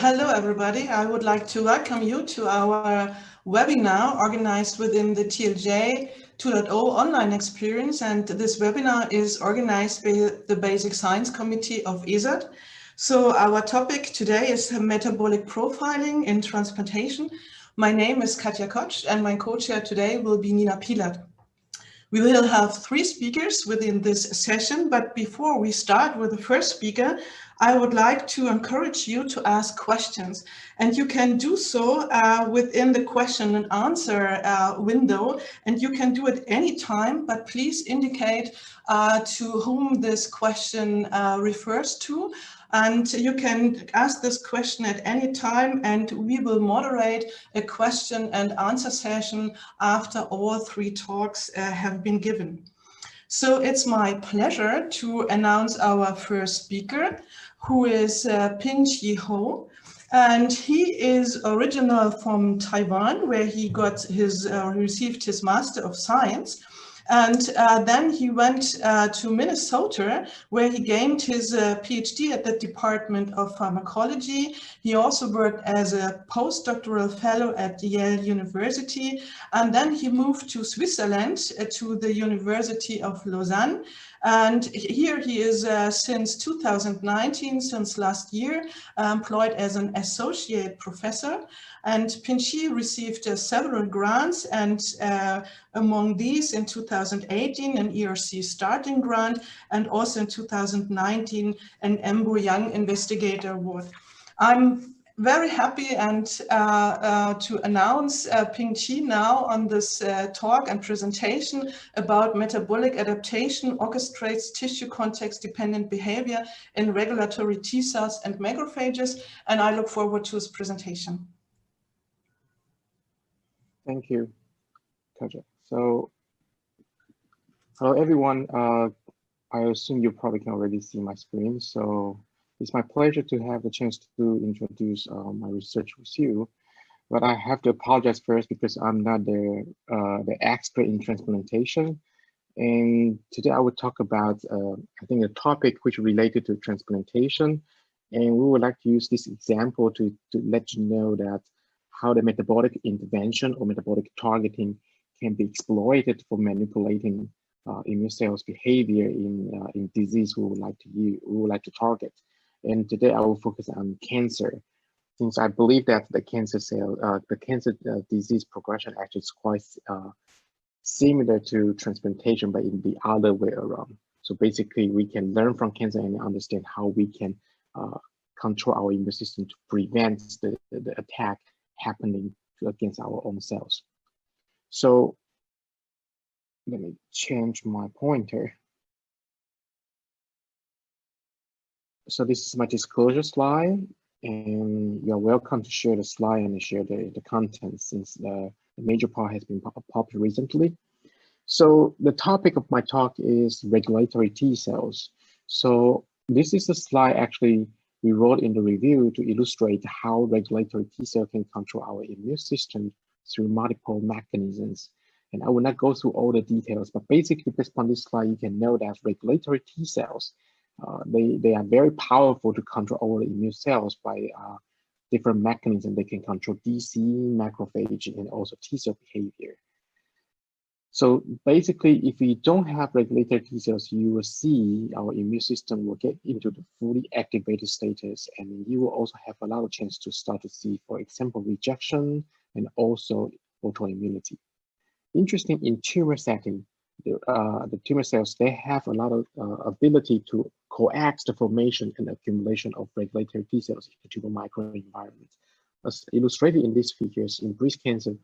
hello everybody. I would like to welcome you to our webinar organized within the TLJ 2.0 online experience. And this webinar is organized by the Basic Science Committee of ESAT. So our topic today is metabolic profiling in transplantation. My name is Katja Kotsch and my co-chair today will be Nina Pilat. We will have 3 speakers within this session, but before we start with the first speaker, I would like to encourage you to ask questions, and you can do so within the question and answer window, and you can do it anytime, but please indicate to whom this question refers to. And you can ask this question at any time, and we will moderate a question and answer session after all 3 talks have been given. So it's my pleasure to announce our first speaker, who is Ping-Chi Ho. And he is original from Taiwan, where he got his received his Master of Science. And then he went to Minnesota, where he gained his PhD at the Department of Pharmacology. He also worked as a postdoctoral fellow at Yale University. And then he moved to Switzerland, to the University of Lausanne. And here he is since 2019, since last year, employed as an associate professor. And Ping-Chi received several grants, and among these in 2018 an ERC starting grant, and also in 2019 an EMBO Young Investigator Award. I'm very happy and to announce Ping-Chi now on this talk and presentation about metabolic adaptation orchestrates tissue context dependent behavior in regulatory T cells and macrophages, and I look forward to his presentation. Thank you, Katja. So, hello everyone. I assume you probably can already see my screen. So it's my pleasure to have the chance to introduce my research with you. But I have to apologize first because I'm not the expert in transplantation. And today I will talk about, I think, a topic which is related to transplantation. And we would like to use this example to let you know that how the metabolic intervention or metabolic targeting can be exploited for manipulating immune cells' behavior in disease we would like to target. And today I will focus on cancer, since I believe that the cancer disease progression actually is quite similar to transplantation, but in the other way around. So basically, we can learn from cancer and understand how we can control our immune system to prevent the attack happening against our own cells. So let me change my pointer. So this is my disclosure slide, and you're welcome to share the slide and share the content, since the major part has been popular recently. So the topic of my talk is regulatory T cells. So this is a slide actually we wrote in the review to illustrate how regulatory T cell can control our immune system through multiple mechanisms. And I will not go through all the details, but basically based on this slide, you can know that regulatory T cells, they are very powerful to control all the immune cells by different mechanisms. They can control DC, macrophage, and also T cell behavior. So basically, if we don't have regulatory T cells, you will see our immune system will get into the fully activated status, and you will also have a lot of chance to start to see, for example, rejection and also autoimmunity. Interesting, in tumor setting, the tumor cells, they have a lot of ability to coax the formation and accumulation of regulatory T cells in the tumor microenvironment. As illustrated in these figures, in breast cancer,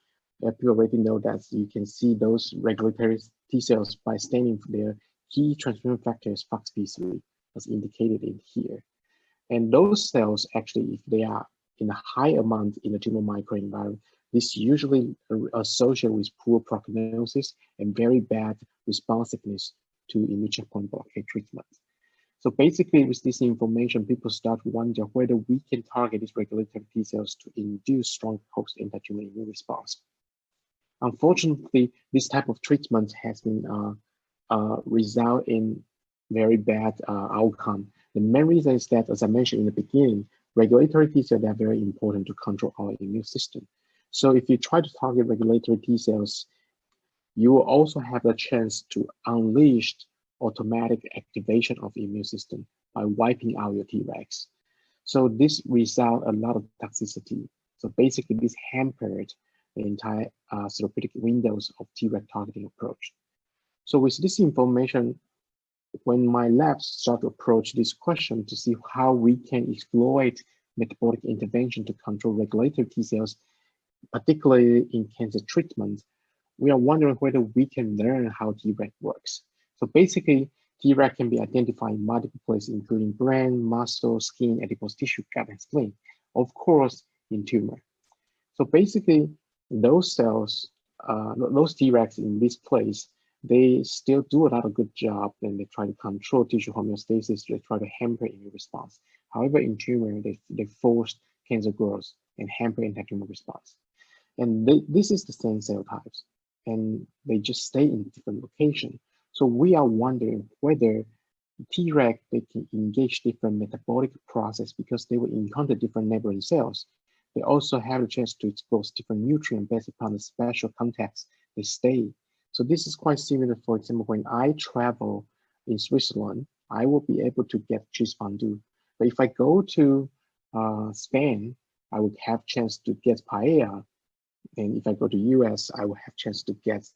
people already know that you can see those regulatory T cells by staining their key transcription factors FOXP3, as indicated in here. And those cells, actually, if they are in a high amount in the tumor microenvironment, this usually associated with poor prognosis and very bad responsiveness to immune checkpoint blockade treatment. So basically, with this information, people start to wonder whether we can target these regulatory T cells to induce strong post-anti-tumor immune response. Unfortunately, this type of treatment has been result in very bad outcome. The main reason is that, as I mentioned in the beginning, regulatory T cells, they are very important to control our immune system. So if you try to target regulatory T cells, you will also have a chance to unleash automatic activation of the immune system by wiping out your Tregs. So this results a lot of toxicity. So basically, this hampered the entire therapeutic windows of Treg targeting approach. So with this information, when my labs start to approach this question to see how we can exploit metabolic intervention to control regulatory T cells, particularly in cancer treatment, we are wondering whether we can learn how Treg works. So basically, Treg can be identified in multiple places, including brain, muscle, skin, adipose tissue, gut, and spleen. Of course, in tumor. So basically, those cells, those Tregs in this place, they still do a lot of good job, and they try to control tissue homeostasis, they try to hamper immune response. However, in tumor, they force cancer growth and hamper anti-tumor response. And this is the same cell types, and they just stay in different location. So we are wondering whether Treg, they can engage different metabolic process because they will encounter different neighboring cells. They also have a chance to expose different nutrients based upon the special context they stay. So this is quite similar. For example, when I travel in Switzerland, I will be able to get cheese fondue. But if I go to Spain, I would have chance to get paella. And if I go to US, I will have chance to get,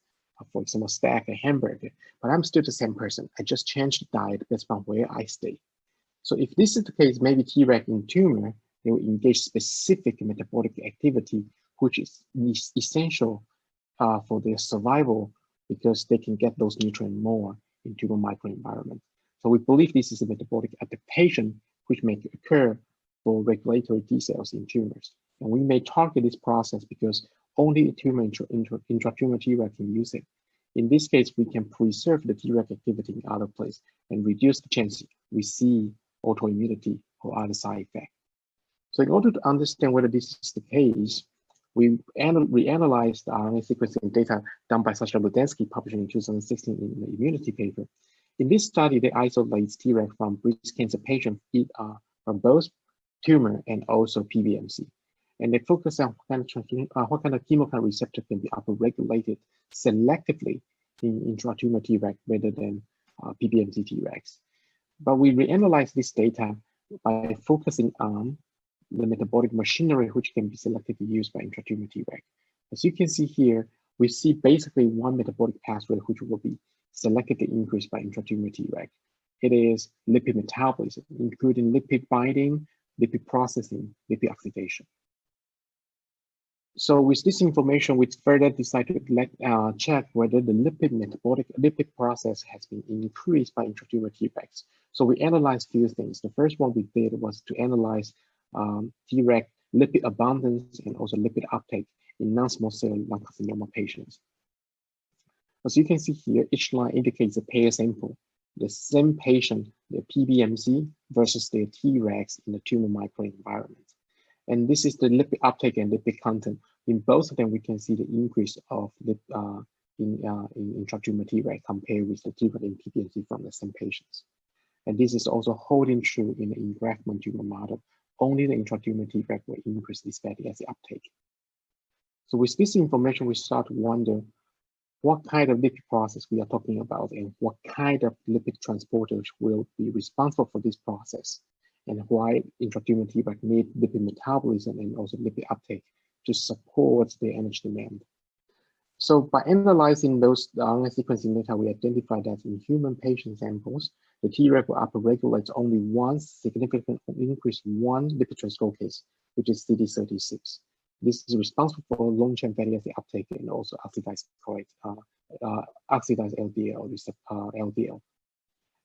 for example, steak and hamburger. But I'm still the same person. I just changed the diet based on where I stay. So if this is the case, maybe Treg in tumor, they will engage specific metabolic activity, which is essential for their survival because they can get those nutrients more in tumor microenvironment. So we believe this is a metabolic adaptation which may occur for regulatory T cells in tumors. And we may target this process because only a tumor intratumor Treg can use it. In this case, we can preserve the Treg activity in other place and reduce the chance we see autoimmunity or other side effect. So in order to understand whether this is the case, we reanalyzed the RNA sequencing data done by Sasha Ludensky, published in 2016 in the Immunity paper. In this study, they isolate Treg from breast cancer patients from both tumor and also PBMC. And they focus on what kind of chemokine receptor can be upregulated selectively in intratumor Treg rather than PBMC Tregs. But we reanalyze this data by focusing on the metabolic machinery which can be selectively used by intratumor Treg. As you can see here, we see basically one metabolic pathway which will be selectively increased by intratumor Treg. It is lipid metabolism, including lipid binding, lipid processing, lipid oxidation. So with this information, we further decide to check whether the lipid process has been increased by intratumor Tregs. So we analyzed a few things. The first one we did was to analyze Treg lipid abundance and also lipid uptake in non-small cell lung carcinoma patients. As you can see here, each line indicates a pair sample, the same patient, their PBMC versus their Tregs in the tumor microenvironment. And this is the lipid uptake and lipid content. In both of them, we can see the increase of in intratumor Treg compared with the Treg in PBMC from the same patients. And this is also holding true in the engraftment tumor model. Only the intratumor Treg will increase this fatty acid uptake. So with this information, we start to wonder what kind of lipid process we are talking about and what kind of lipid transporters will be responsible for this process, and why intratumor Treg need lipid metabolism and also lipid uptake to support the energy demand. So by analyzing those RNA sequencing data, we identified that in human patient samples, the Treg will upregulate only one significant increase one lipid translocase, which is CD36. This is responsible for long-chain fatty acid uptake and also oxidized LDL, LDL.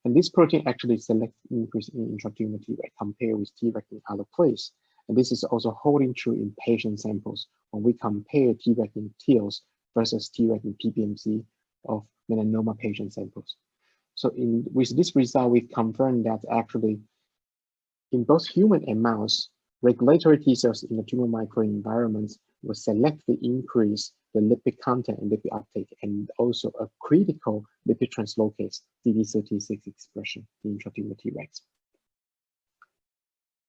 And this protein actually selects increase in intratumor Treg compared with Treg in other place. And this is also holding true in patient samples when we compare Treg in TILs versus Treg in PBMC of melanoma patient samples. So with this result, we confirmed that actually in both human and mouse, regulatory T cells in the tumor microenvironments will selectively increase the lipid content and lipid uptake, and also a critical lipid translocase, CD36 expression in intratumor Tregs.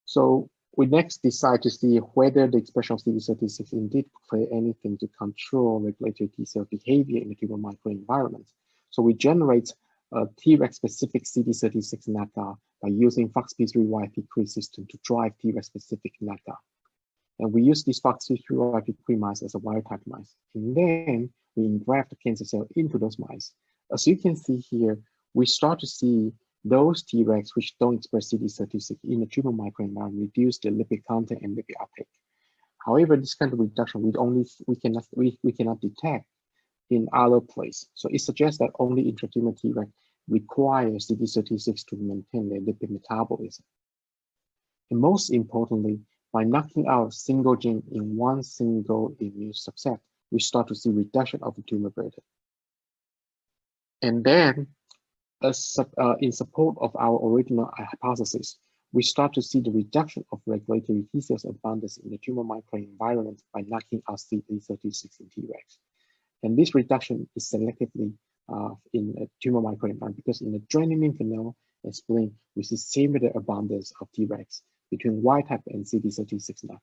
So We next decide to see whether the expression of CD36 indeed play anything to control regulatory T cell behavior in the tumor microenvironment. So we generate a Treg-specific CD36 knockout by using FOXP3-YP3 system to drive Treg-specific knockout. And we use this FOXP3-YP3 mice as a wild-type mice. And then we engraft the cancer cell into those mice. As you can see here, we start to see those Tregs which don't express CD36 in the tumor microenvironment reduce the lipid content and lipid uptake. However, this kind of reduction we cannot detect in other places. So it suggests that only intratumor Treg requires CD36 to maintain their lipid metabolism. And most importantly, by knocking out a single gene in one single immune subset, we start to see reduction of the tumor burden. And then, in support of our original hypothesis, we start to see the reduction of regulatory T cells abundance in the tumor microenvironment by knocking out CD36 in Tregs. And this reduction is selectively in a tumor microenvironment because in the draining lymph node and spleen, we see similar abundance of Tregs between wild-type and CD36 knockout.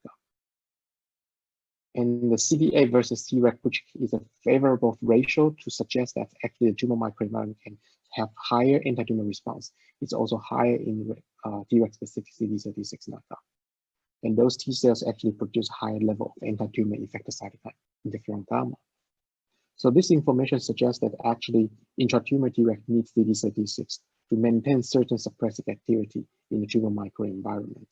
And the CD8 versus Treg, which is a favorable ratio to suggest that actually the tumor microenvironment can have higher anti-tumor response. It's also higher in Treg-specific CD36 knockout. And those T cells actually produce higher level of anti-tumor effector cytokine, interferon gamma. So this information suggests that actually intratumor Treg needs CD36 to maintain certain suppressive activity in the tumor microenvironment.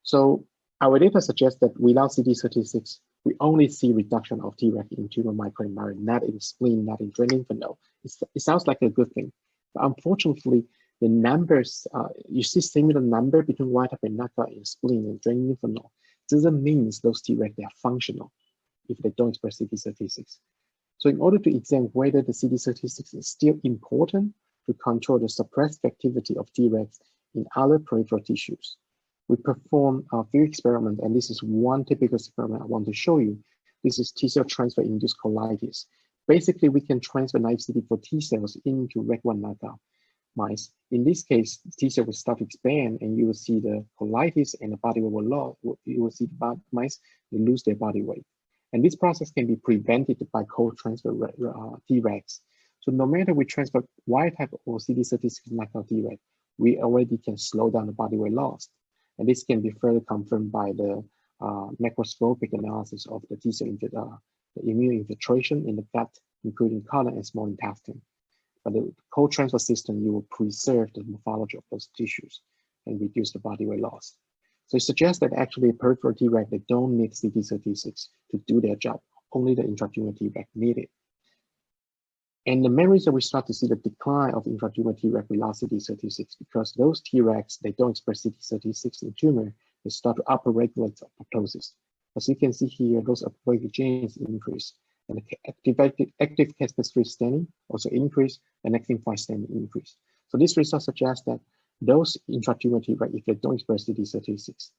So our data suggests that without CD36, we only see reduction of Treg in tumor microenvironment, not in spleen, not in draining lymph node. It sounds like a good thing, but unfortunately, the numbers, you see similar number between wild-type and knockout in spleen and draining lymph node. Doesn't mean those Treg, they are functional if they don't express CD36. So in order to examine whether the CD36 is still important to control the suppressed activity of Tregs in other peripheral tissues, we perform a few experiments, and this is one typical experiment I want to show you. This is T cell transfer induced colitis. Basically, we can transfer naive CD4 T cells into REC1 knockout mice. In this case, T cell will start to expand, and you will see the colitis and the body weight will lose. You will see the mice will lose their body weight. And this process can be prevented by cold transfer Tregs. So no matter we transfer wild-type or CD36 knockout Treg, we already can slow down the body weight loss. And this can be further confirmed by the macroscopic analysis of the T cell the immune infiltration in the gut, including colon and small intestine. But the cold transfer system, you will preserve the morphology of those tissues and reduce the body weight loss. So it suggests that actually peripheral Treg, they don't need CD36 to do their job. Only the intratumor Treg need it. And the main reason we start to see the decline of intratumor Treg without CD36 because those Tregs, they don't express CD36 in tumor, they start to upregulate apoptosis. As you can see here, those upregulated genes increase, and the active caspase-3 staining also increase, and actin-5 staining increase. So this result suggests that those intratumor Treg, if they don't express CD36,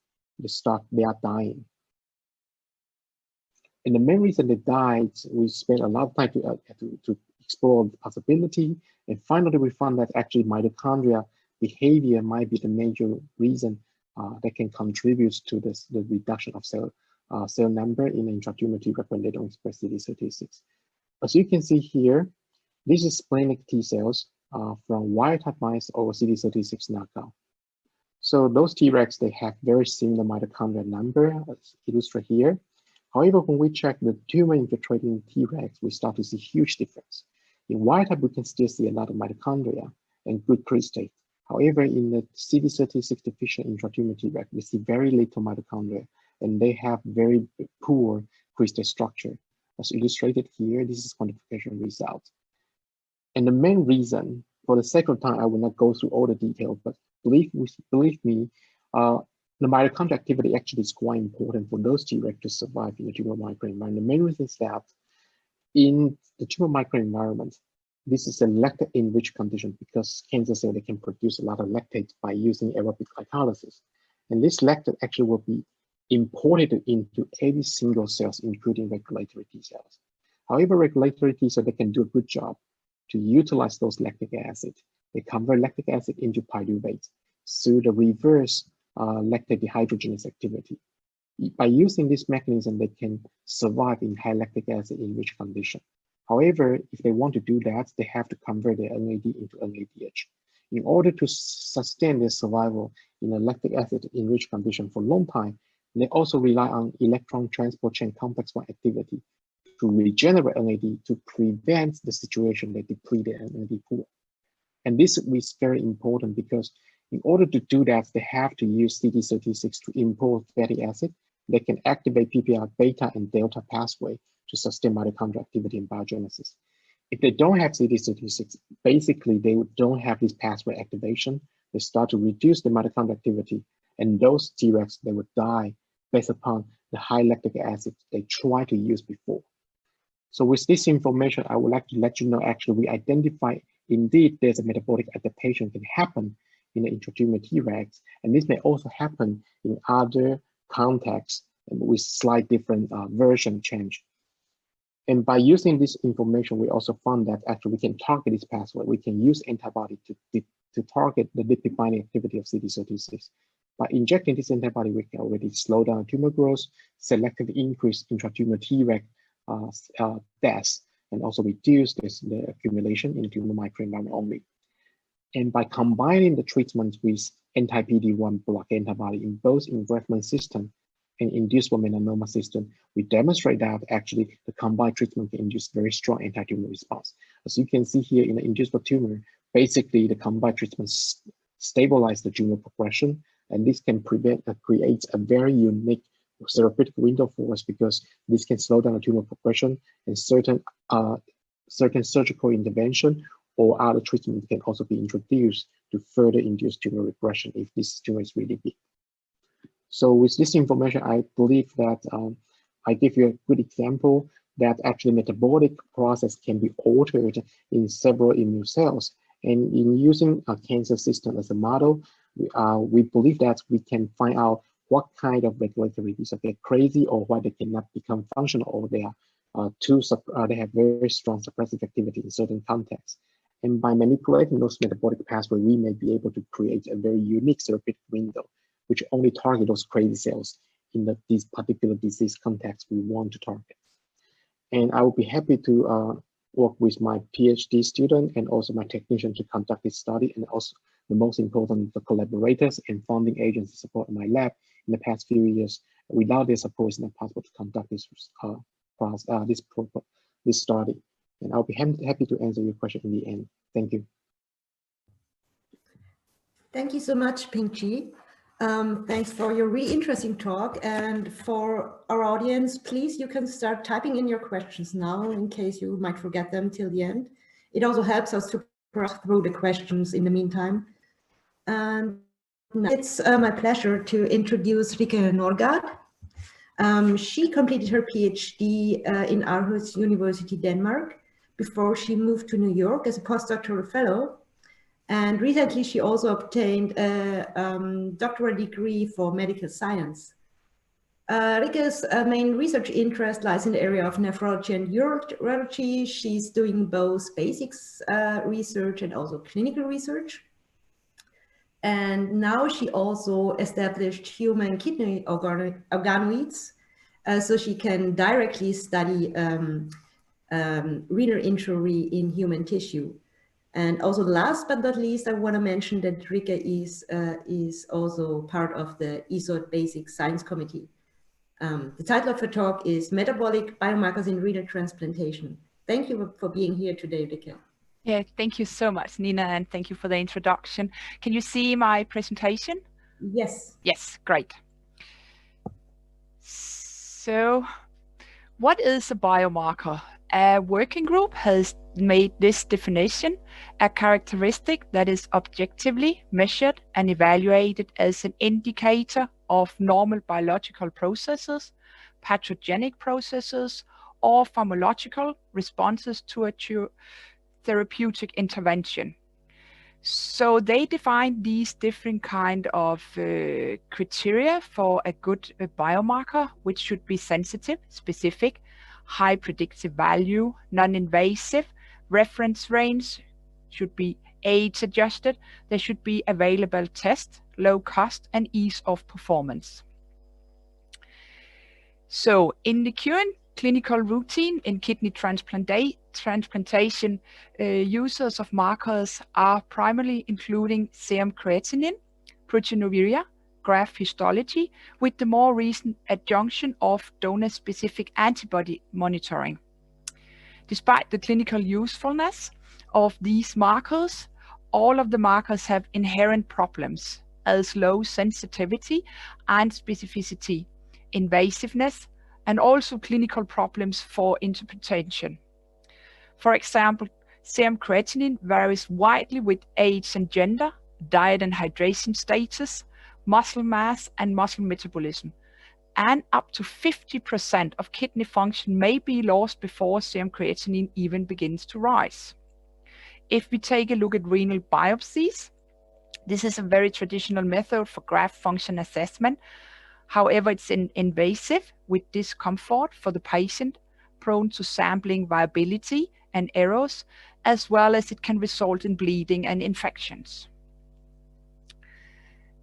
they are dying. And the main reason they died, we spent a lot of time to explore the possibility. And finally, we found that actually mitochondria behavior might be the major reason that can contribute to the reduction of cell number in the intratumor Treg when they don't express CD36. As you can see here, this is splenic T cells from wild-type mice or CD36 knockout. So those Tregs, they have very similar mitochondrial number, as illustrated here. However, when we check the tumor infiltrating Tregs, we start to see huge difference. In wild-type, we can still see a lot of mitochondria and good crystate. However, in the CD36 deficient intratumor Treg, we see very little mitochondria, and they have very poor crystal structure. As illustrated here, this is quantification result. And the main reason, for the sake of time, I will not go through all the details, but believe me, the mitochondrial activity actually is quite important for those Tregs to survive in the tumor microenvironment. The main reason is that in the tumor microenvironment, this is a lactate-enriched condition because cancer cells, they can produce a lot of lactate by using aerobic glycolysis. And this lactate actually will be imported into every single cells, including regulatory T cells. However, regulatory T cells, they can do a good job to utilize those lactic acid. They convert lactic acid into pyruvate through the reverse lactate dehydrogenase activity. By using this mechanism, they can survive in high lactic acid enriched condition. However, if they want to do that, they have to convert their NAD into NADH. In order to sustain their survival in a lactic acid enriched condition for a long time, they also rely on electron transport chain complex 1 activity to regenerate NAD to prevent the situation that deplete the NAD pool. And this is very important because in order to do that, they have to use CD36 to import fatty acid that can activate PPR beta and delta pathway to sustain mitochondrial activity and biogenesis. If they don't have CD36, basically they don't have this pathway activation. They start to reduce the mitochondrial activity, and those Tregs, they would die based upon the high lactic acid they tried to use before. So with this information, I would like to let you know, actually, we identify indeed there's a metabolic adaptation can happen in the intratumoral Tregs, and this may also happen in other contexts with slight different version change. And by using this information, we also found that actually we can target this pathway. We can use antibody to target the lipid binding activity of CD36. By injecting this antibody, we can already slow down tumor growth, selectively increase intratumoral Treg death, and also reduce the accumulation in tumor microenvironment only. And by combining the treatment with anti-PD-1 block antibody in both engraftment system and inducible melanoma system, we demonstrate that actually the combined treatment can induce very strong anti-tumor response. As you can see here in the inducible tumor, basically the combined treatment stabilize the tumor progression, and this can create a very unique therapeutic window for us because this can slow down the tumor progression, and certain surgical intervention or other treatment can also be introduced to further induce tumor regression if this tumor is really big. So with this information, I believe that I give you a good example that actually metabolic process can be altered in several immune cells. And in using a cancer system as a model, we believe that we can find out what kind of regulatory disease are crazy or why they cannot become functional, or they are they have very strong suppressive activity in certain contexts. And by manipulating those metabolic pathways, we may be able to create a very unique therapeutic window, which only target those crazy cells in these particular disease contexts we want to target. And I will be happy to work with my PhD student and also my technician to conduct this study, and also the most important, the collaborators and funding agencies support my lab in the past few years. Without their support, it's not possible to conduct this this study. And I'll be happy to answer your question in the end. Thank you. Thank you so much, Ping-Chi. Thanks for your really interesting talk. And for our audience, please, you can start typing in your questions now in case you might forget them till the end. It also helps us to brush through the questions in the meantime. And it's my pleasure to introduce Rikke Norgard. She completed her PhD in Aarhus University, Denmark, before she moved to New York as a postdoctoral fellow. And recently, she also obtained a doctoral degree for medical science. Rikke's main research interest lies in the area of nephrology and urology. She's doing both basics research and also clinical research. And now she also established human kidney organoids, so she can directly study renal injury in human tissue. And also last but not least, I want to mention that Rikke is also part of the ESOT Basic Science Committee. The title of her talk is Metabolic Biomarkers in Renal Transplantation. Thank you for being here today, Rikke. Yeah, thank you so much, Nina, and thank you for the introduction. Can you see my presentation? Yes. Yes, great. So, what is a biomarker? A working group has made this definition a characteristic that is objectively measured and evaluated as an indicator of normal biological processes, pathogenic processes, or pharmacological responses to a therapeutic intervention. So they define these different kind of criteria for a good biomarker, which should be sensitive, specific, high predictive value, non-invasive, reference range should be age adjusted. There should be available tests, low cost and ease of performance. So in the current clinical routine in kidney transplantation, users of markers are primarily including serum creatinine, proteinuria, graft histology, with the more recent adjunction of donor-specific antibody monitoring. Despite the clinical usefulness of these markers, all of the markers have inherent problems as low sensitivity and specificity, invasiveness, and also clinical problems for interpretation. For example, serum creatinine varies widely with age and gender, diet and hydration status, muscle mass, and muscle metabolism. And up to 50% of kidney function may be lost before serum creatinine even begins to rise. If we take a look at renal biopsies, this is a very traditional method for graft function assessment. However, it's invasive with discomfort for the patient, prone to sampling viability and errors, as well as it can result in bleeding and infections.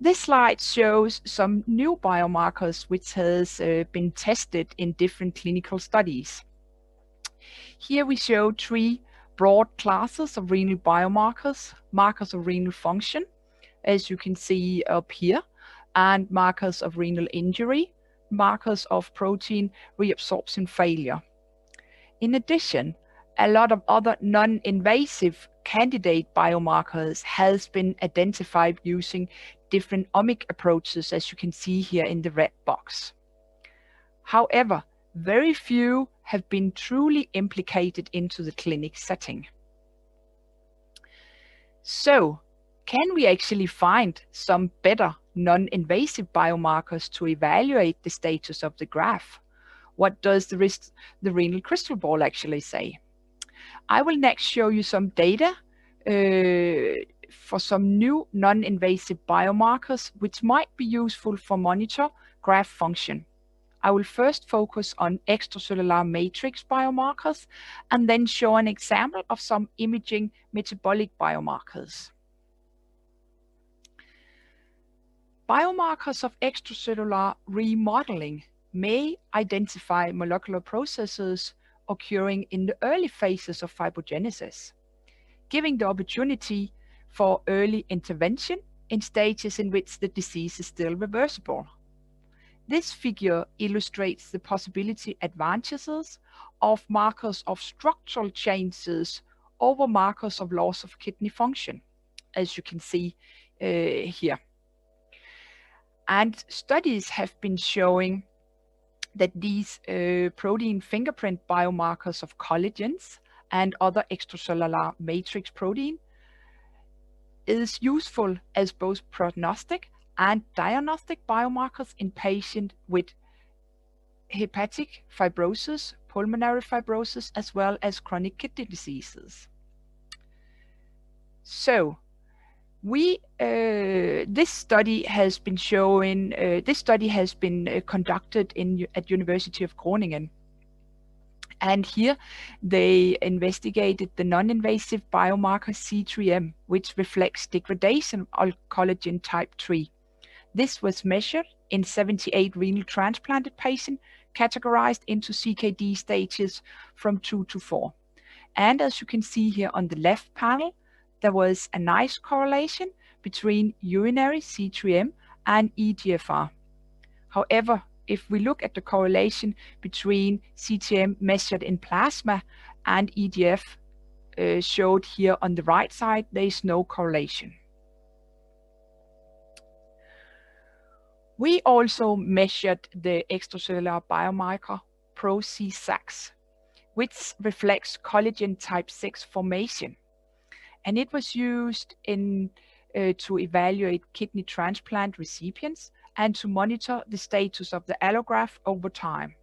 This slide shows some new biomarkers which has been tested in different clinical studies. Here we show 3 broad classes of renal biomarkers: markers of renal function, as you can see up here, and markers of renal injury, markers of protein reabsorption failure. In addition, a lot of other non-invasive candidate biomarkers has been identified using different omic approaches, as you can see here in the red box. However, very few have been truly implicated into the clinic setting. So, can we actually find some better non-invasive biomarkers to evaluate the status of the graft? What does the renal crystal ball actually say? I will next show you some data for some new non-invasive biomarkers which might be useful for monitor graft function. I will first focus on extracellular matrix biomarkers and then show an example of some imaging metabolic biomarkers. Biomarkers of extracellular remodeling may identify molecular processes occurring in the early phases of fibrogenesis, giving the opportunity for early intervention in stages in which the disease is still reversible. This figure illustrates the possibility advantages of markers of structural changes over markers of loss of kidney function, as you can see here. And studies have been showing that these protein fingerprint biomarkers of collagens and other extracellular matrix protein is useful as both prognostic and diagnostic biomarkers in patients with hepatic fibrosis, pulmonary fibrosis, as well as chronic kidney diseases. So, this study has been showing. This study has been conducted at University of Groningen, and here they investigated the non-invasive biomarker C3M, which reflects degradation of collagen type 3. This was measured in 78 renal transplanted patients, categorized into CKD stages from 2 to 4. And as you can see here on the left panel, there was a nice correlation between urinary C3M and eGFR. However, if we look at the correlation between C3M measured in plasma and EGF showed here on the right side, there is no correlation. We also measured the extracellular biomarker ProC-Sax, which reflects collagen type 6 formation. And it was used to evaluate kidney transplant recipients and to monitor the status of the allograft over time.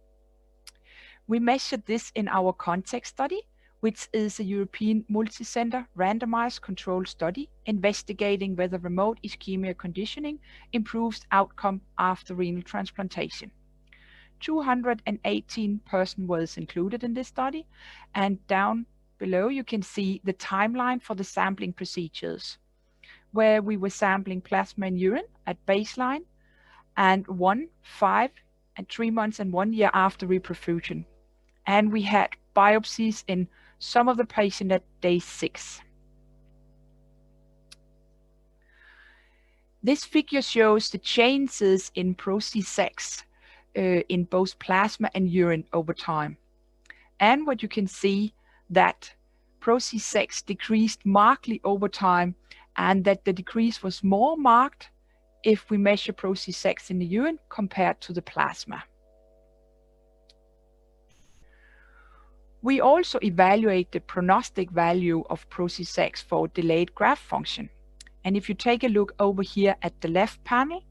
We measured this in our context study, which is a European multi-center randomized controlled study investigating whether remote ischemia conditioning improves outcome after renal transplantation. 218 persons was included in this study, and down below, you can see the timeline for the sampling procedures, where we were sampling plasma and urine at baseline and 1, 5, and 3 months and 1 year after reperfusion. And we had biopsies in some of the patients at day 6. This figure shows the changes in ProC6 in both plasma and urine over time. And what you can see that ProC6 decreased markedly over time, and that the decrease was more marked if we measure ProC6 in the urine compared to the plasma. We also evaluate the prognostic value of ProC6 for delayed graft function. And if you take a look over here at the left panel,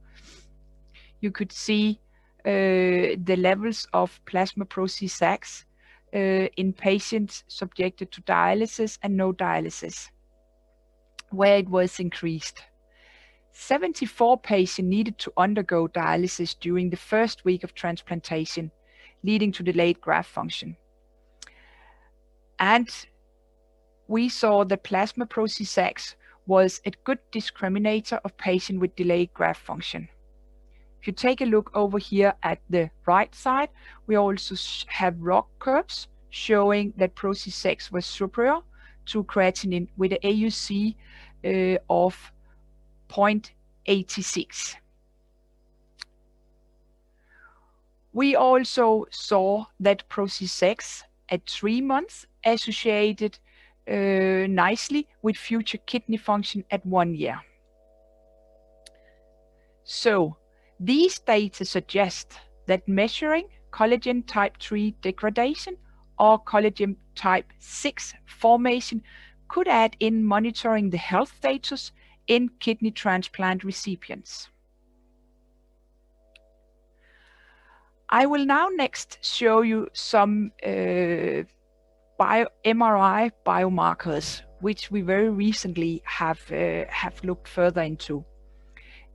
you could see the levels of plasma ProC6 in patients subjected to dialysis and no dialysis, where it was increased. 74 patients needed to undergo dialysis during the first week of transplantation, leading to delayed graft function. And we saw that plasma ProC6 was a good discriminator of patients with delayed graft function. If you take a look over here at the right side, we also have log curves showing that ProC6 was superior to creatinine with an AUC of 0.86. We also saw that ProC6 at 3 months associated nicely with future kidney function at 1 year. So these data suggest that measuring collagen type 3 degradation or collagen type 6 formation could aid in monitoring the health status in kidney transplant recipients. I will now next show you some MRI biomarkers, which we very recently have looked further into.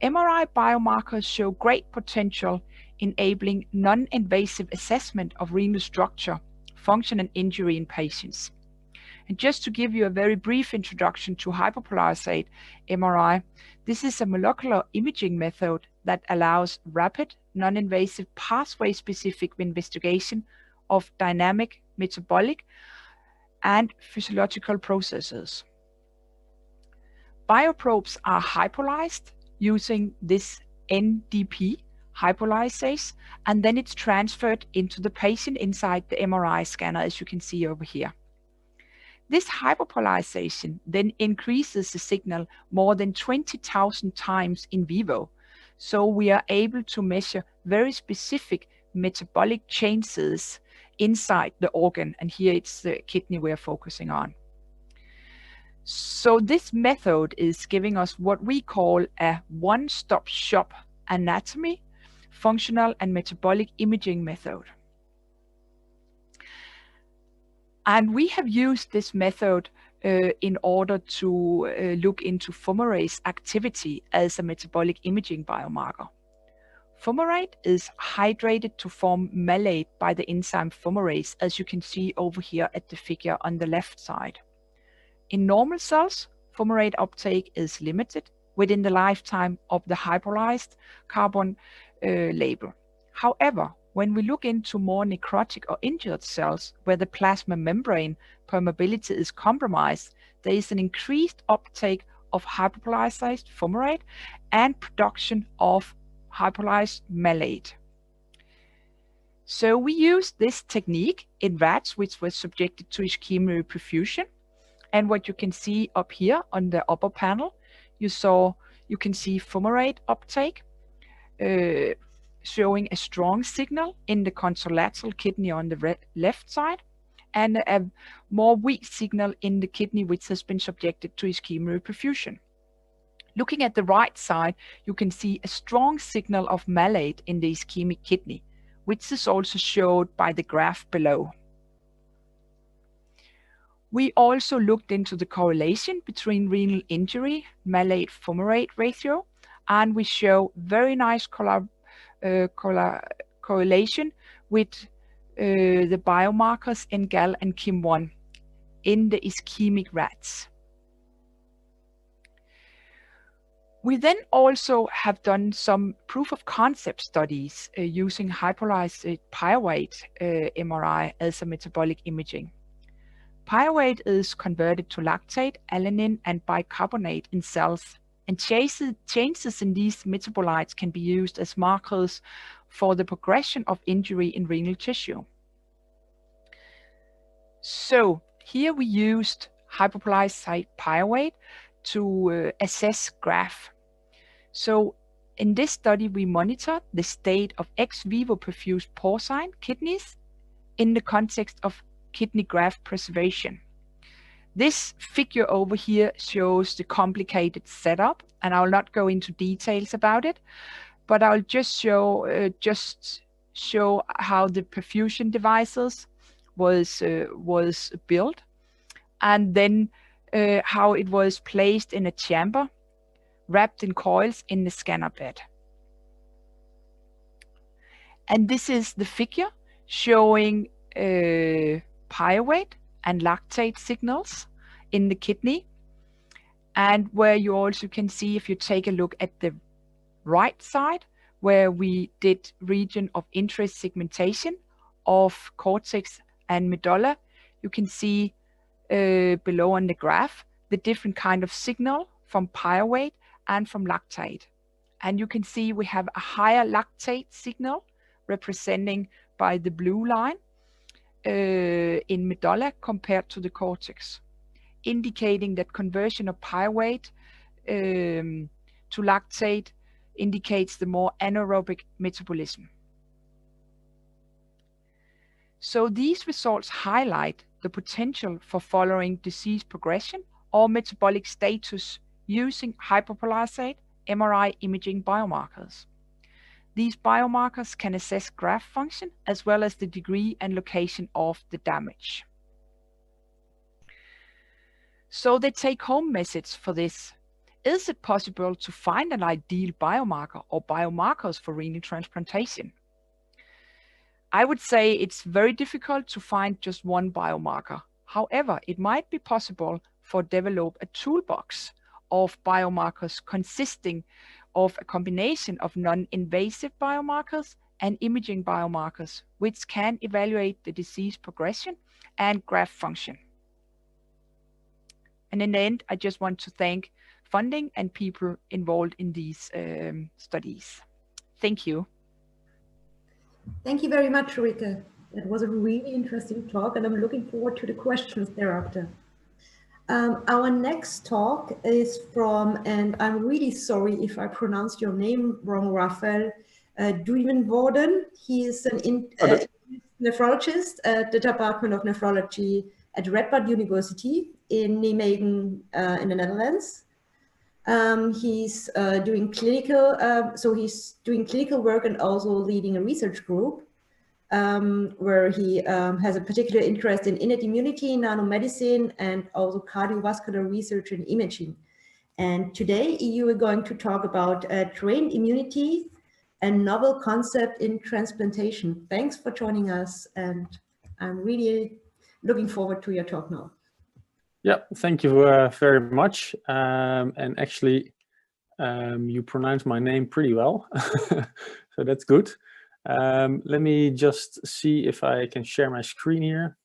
MRI biomarkers show great potential enabling non-invasive assessment of renal structure, function, and injury in patients. And just to give you a very brief introduction to hyperpolarized MRI, this is a molecular imaging method that allows rapid, non-invasive, pathway-specific investigation of dynamic, metabolic, and physiological processes. Bioprobes are hyperpolarized using this NDP hyperpolarization, and then it's transferred into the patient inside the MRI scanner, as you can see over here. This hyperpolarization then increases the signal more than 20,000 times in vivo, so we are able to measure very specific metabolic changes inside the organ, and here it's the kidney we are focusing on. So this method is giving us what we call a one-stop shop anatomy, functional, and metabolic imaging method. And we have used this method in order to look into fumarate activity as a metabolic imaging biomarker. Fumarate is hydrated to form malate by the enzyme fumarase, as you can see over here at the figure on the left side. In normal cells, fumarate uptake is limited within the lifetime of the hyperpolarized carbon label. However, when we look into more necrotic or injured cells where the plasma membrane permeability is compromised, there is an increased uptake of hyperpolarized fumarate and production of hyperpolarized malate. So we used this technique in rats which were subjected to ischemic reperfusion. And what you can see up here on the upper panel, you can see fumarate uptake showing a strong signal in the contralateral kidney on the left side, and a more weak signal in the kidney which has been subjected to ischemic reperfusion. Looking at the right side, you can see a strong signal of malate in the ischemic kidney, which is also showed by the graph below. We also looked into the correlation between renal injury, malate fumarate ratio, and we show very nice correlation with the biomarkers in GAL and KIM1. in the ischemic rats. We then also have done some proof of concept studies using hyperpolarized pyruvate MRI as a metabolic imaging. Pyruvate is converted to lactate, alanine, and bicarbonate in cells, and changes in these metabolites can be used as markers for the progression of injury in renal tissue. So here we used hyperpolarized pyruvate to assess graft. So in this study, we monitored the state of ex vivo perfused porcine kidneys in the context of kidney graft preservation. This figure over here shows the complicated setup, and I will not go into details about it, but I'll just show how the perfusion devices was built, and then how it was placed in a chamber wrapped in coils in the scanner bed. And this is the figure showing pyruvate and lactate signals in the kidney, and where you also can see, if you take a look at the right side, where we did region of interest segmentation of cortex and medulla, you can see below on the graph the different kind of signal from pyruvate and from lactate. And you can see we have a higher lactate signal representing by the blue line in medulla compared to the cortex, indicating that conversion of pyruvate to lactate indicates the more anaerobic metabolism. So these results highlight the potential for following disease progression or metabolic status using hyperpolarized MRI imaging biomarkers. These biomarkers can assess graft function as well as the degree and location of the damage. So the take-home message for this: is it possible to find an ideal biomarker or biomarkers for renal transplantation? I would say it's very difficult to find just one biomarker. However, it might be possible to develop a toolbox of biomarkers consisting of a combination of non-invasive biomarkers and imaging biomarkers, which can evaluate the disease progression and graft function. And in the end, I just want to thank funding and people involved in these studies. Thank you. Thank you very much, Rika. That was a really interesting talk, and I'm looking forward to the questions thereafter. Our next talk is from, and I'm really sorry if I pronounced your name wrong, Raphael Duivenvoorden. He is an nephrologist at the Department of Nephrology at Radboud University in Nijmegen in the Netherlands. He's doing clinical, he's doing clinical work and also leading a research group where he has a particular interest in innate immunity, nanomedicine, and also cardiovascular research and imaging. And today you are going to talk about trained immunity, a novel concept in transplantation. Thanks for joining us, and I'm really looking forward to your talk now. Yeah, thank you very much. And actually, you pronounced my name pretty well, so that's good. Let me just see if I can share my screen here.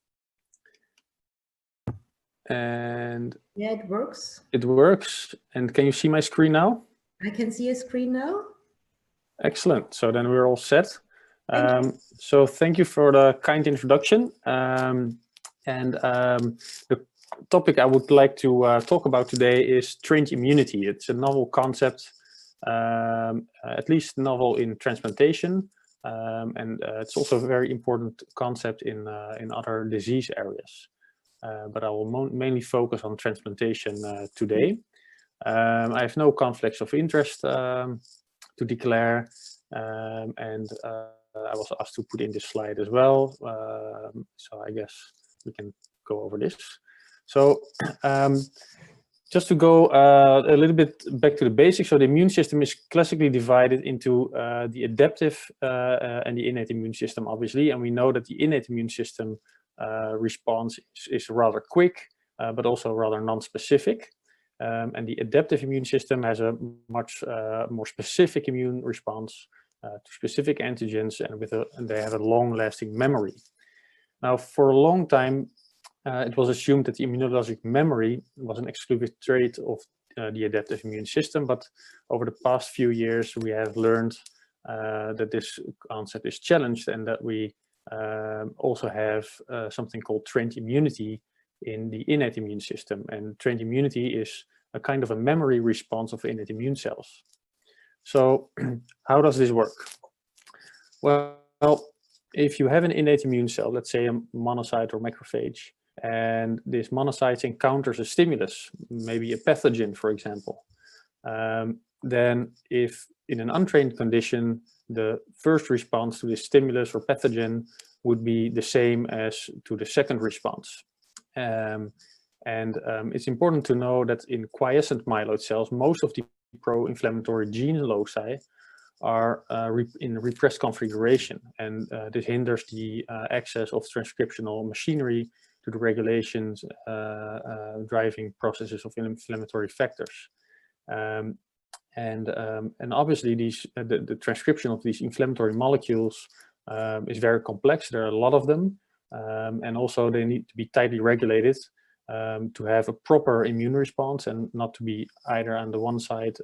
And yeah, it works. It works. And can you see my screen now? I can see a screen now. Excellent. So then we're all set. So thank you for the kind introduction. The topic I would like to talk about today is trained immunity. It's a novel concept, at least novel in transplantation, and it's also a very important concept in other disease areas. But I will mainly focus on transplantation today. I have no conflicts of interest to declare, and I was asked to put in this slide as well. So I guess we can go over this. So just to go a little bit back to the basics, so the immune system is classically divided into the adaptive and the innate immune system, obviously, and we know that the innate immune system response is rather quick, but also rather non-specific. And the adaptive immune system has a much more specific immune response to specific antigens, and they have a long-lasting memory. Now, for a long time, it was assumed that the immunologic memory was an exclusive trait of the adaptive immune system, but over the past few years, we have learned that this concept is challenged, and that we also have something called trained immunity in the innate immune system. And trained immunity is a kind of a memory response of innate immune cells. So how does this work? Well, if you have an innate immune cell, let's say a monocyte or macrophage, and this monocyte encounters a stimulus, maybe a pathogen, for example, then if in an untrained condition, the first response to the stimulus or pathogen would be the same as to the second response. It's important to know that in quiescent myeloid cells, most of the pro-inflammatory gene loci are in repressed configuration, and this hinders the access of transcriptional machinery to the regulations driving processes of inflammatory factors. And obviously the transcription of these inflammatory molecules is very complex. There are a lot of them, and also they need to be tightly regulated to have a proper immune response, and not to be either on the one side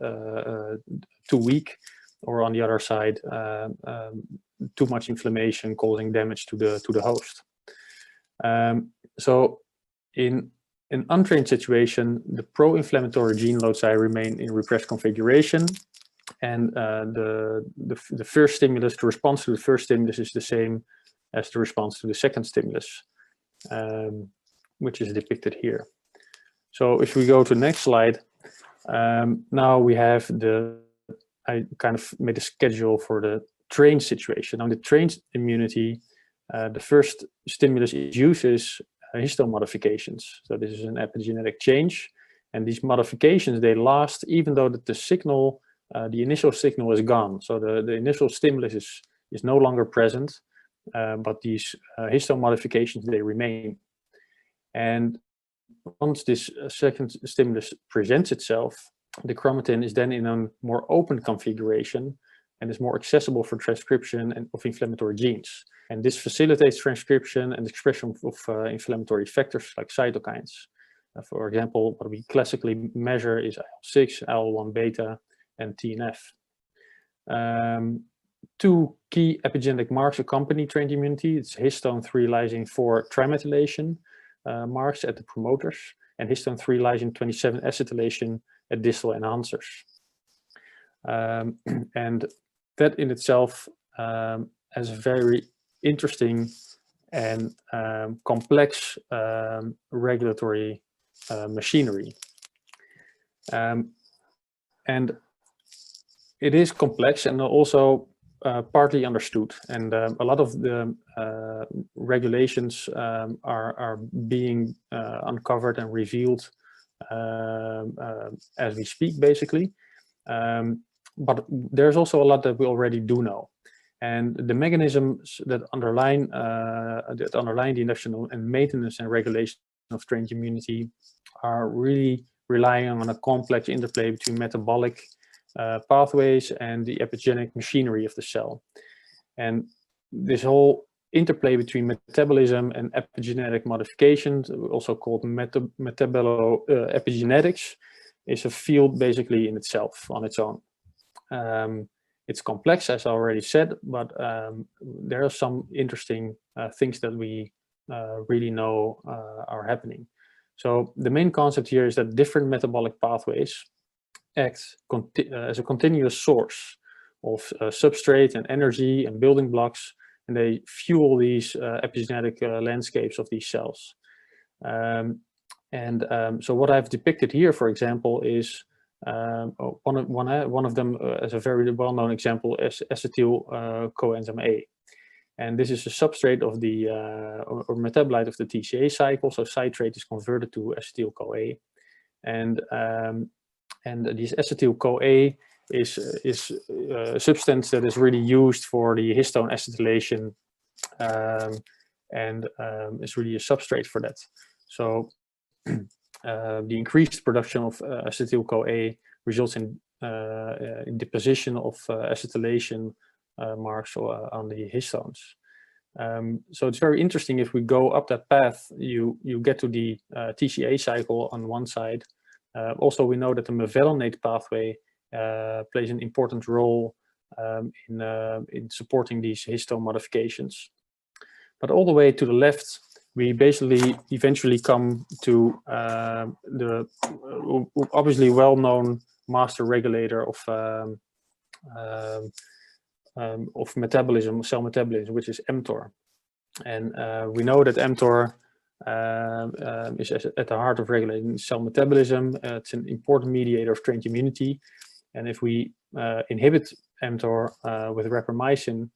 too weak, or on the other side too much inflammation causing damage to the host. So in an untrained situation, the pro-inflammatory gene loci remain in repressed configuration, and the first stimulus, the response to the first stimulus is the same as the response to the second stimulus, which is depicted here. So if we go to the next slide, now we have I kind of made a schedule for the trained situation. Now, the trained immunity, the first stimulus induces histone modifications. So this is an epigenetic change, and these modifications, they last even though the signal, the initial signal is gone. So the initial stimulus is no longer present, but these histone modifications, they remain. And once this second stimulus presents itself, the chromatin is then in a more open configuration and is more accessible for transcription of inflammatory genes. And this facilitates transcription and expression of inflammatory factors like cytokines. For example, what we classically measure is IL-6, IL-1 beta, and TNF. Two key epigenetic marks accompany trained immunity. It's histone 3 lysine 4 trimethylation marks at the promoters, and histone 3 lysine 27 acetylation at distal enhancers. And that in itself has a very interesting and complex regulatory machinery. And it is complex and also partly understood, and a lot of the regulations are being uncovered and revealed as we speak, basically. But there's also a lot that we already do know, and the mechanisms that underline the induction and maintenance and regulation of trained immunity are really relying on a complex interplay between metabolic pathways and the epigenetic machinery of the cell. And this whole interplay between metabolism and epigenetic modifications, also called epigenetics, is a field basically in itself, on its own. It's complex, as I already said, but there are some interesting things that we really know are happening. So the main concept here is that different metabolic pathways act as a continuous source of substrate and energy and building blocks, and they fuel these epigenetic landscapes of these cells. So what I've depicted here, for example, is one of them as a very well-known example is acetyl coenzyme A. And this is a substrate of the or metabolite of the TCA cycle. So citrate is converted to acetyl-CoA, and this acetyl-CoA is a substance that is really used for the histone acetylation and is really a substrate for that. So the increased production of acetyl-CoA results in deposition of acetylation marks on the histones. So it's very interesting. If we go up that path, you get to the TCA cycle on one side. Also, we know that the mevalonate pathway plays an important role in supporting these histone modifications. But all the way to the left, we basically eventually come to the obviously well-known master regulator of metabolism, cell metabolism, which is mTOR. And we know that mTOR is at the heart of regulating cell metabolism. It's an important mediator of strange immunity. And if we inhibit mTOR with rapamycin,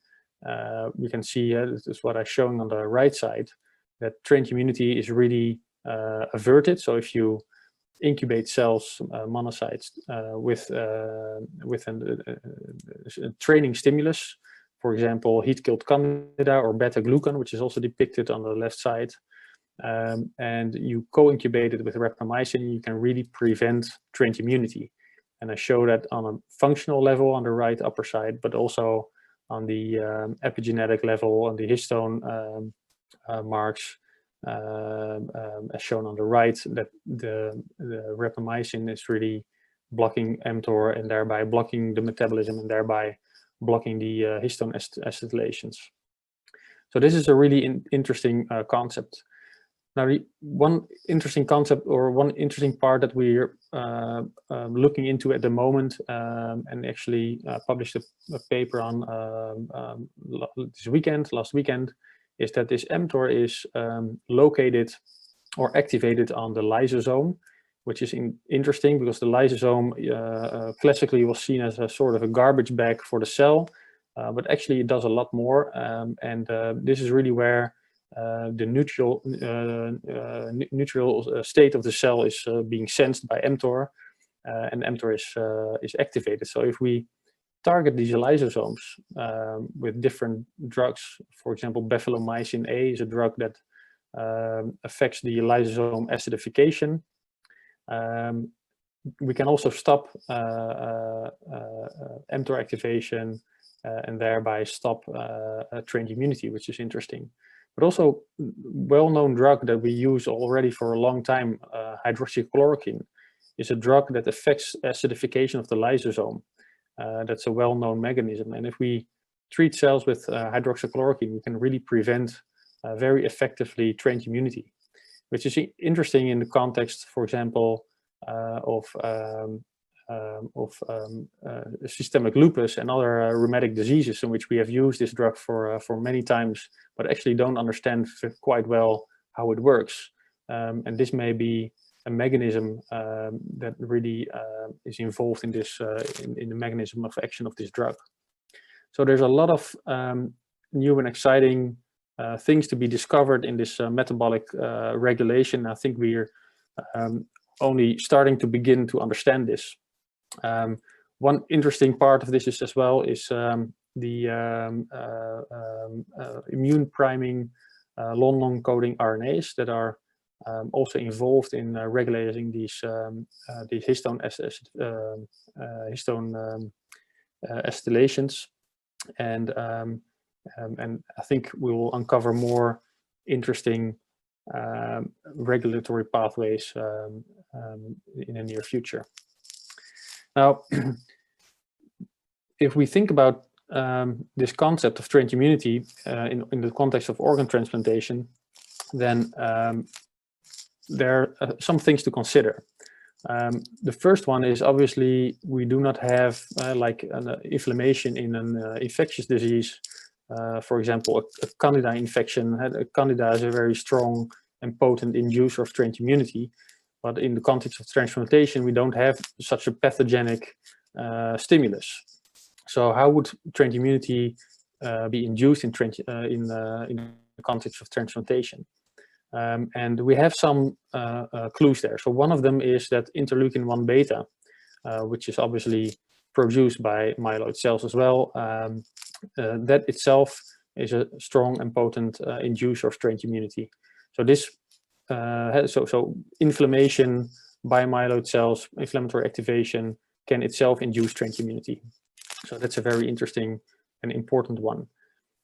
we can see, this is what I'm showing on the right side, that strange immunity is really averted. So if you incubate cells, monocytes, with a training stimulus, for example, heat-killed candida or beta-glucan, which is also depicted on the left side, and you co-incubate it with rapamycin, you can really prevent strange immunity. And I show that on a functional level on the right upper side, but also on the epigenetic level, on the histone marks, as shown on the right, that the rapamycin is really blocking mTOR and thereby blocking the metabolism and thereby blocking the histone acetylations. So this is a really interesting concept. Now, one interesting concept or one interesting part that we're looking into at the moment, and actually published a paper on last weekend, is that this mTOR is located or activated on the lysosome, which is interesting because the lysosome classically was seen as a sort of a garbage bag for the cell, but actually it does a lot more, and this is really where the neutral state of the cell is being sensed by mTOR, and mTOR is activated. So if we target these lysosomes with different drugs, for example, befalomycin A is a drug that affects the lysosome acidification. We can also stop mTOR activation and thereby stop strange immunity, which is interesting. But also, well-known drug that we use already for a long time, hydroxychloroquine, is a drug that affects acidification of the lysosome. That's a well-known mechanism. And if we treat cells with hydroxychloroquine, we can really prevent very effectively strange immunity, which is interesting in the context, for example, of systemic lupus and other rheumatic diseases in which we have used this drug for many times, but actually don't understand quite well how it works. And this may be a mechanism that really is involved in this in the mechanism of action of this drug. So there's a lot of new and exciting things to be discovered in this metabolic regulation. I think we're only starting to begin to understand this. One interesting part of this is as well is the immune priming long coding RNAs that are also involved in regulating these histone acetylations, and I think we will uncover more interesting regulatory pathways in the near future. Now, if we think about this concept of strange immunity in the context of organ transplantation, then there are some things to consider. The first one is obviously we do not have like an inflammation in an infectious disease. For example, a candida infection. Candida is a very strong and potent inducer of strange immunity. But in the context of transplantation, we don't have such a pathogenic stimulus. So how would strange immunity be induced in the context of transplantation? And we have some clues there. So one of them is that interleukin-1 beta, which is obviously produced by myeloid cells as well, that itself is a strong and potent inducer of strange immunity. So this, so inflammation by myeloid cells, inflammatory activation can itself induce strange immunity. So that's a very interesting and important one.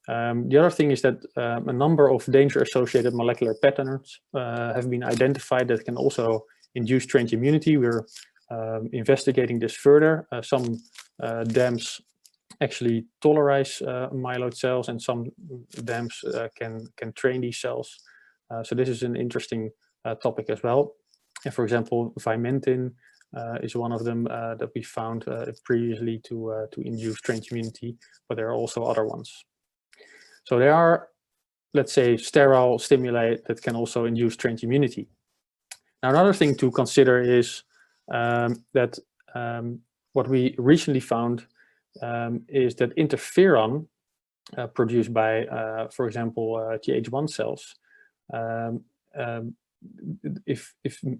The other thing is that a number of danger-associated molecular patterns have been identified that can also induce strange immunity. We're investigating this further. Some dams actually tolerize myeloid cells, and some dams can train these cells. So this is an interesting topic as well. And for example, vimentin is one of them that we found previously to induce strange immunity, but there are also other ones. So there are, let's say, sterile stimuli that can also induce strange immunity. Now, another thing to consider is that what we recently found is that interferon produced by, for example, Th1 cells, if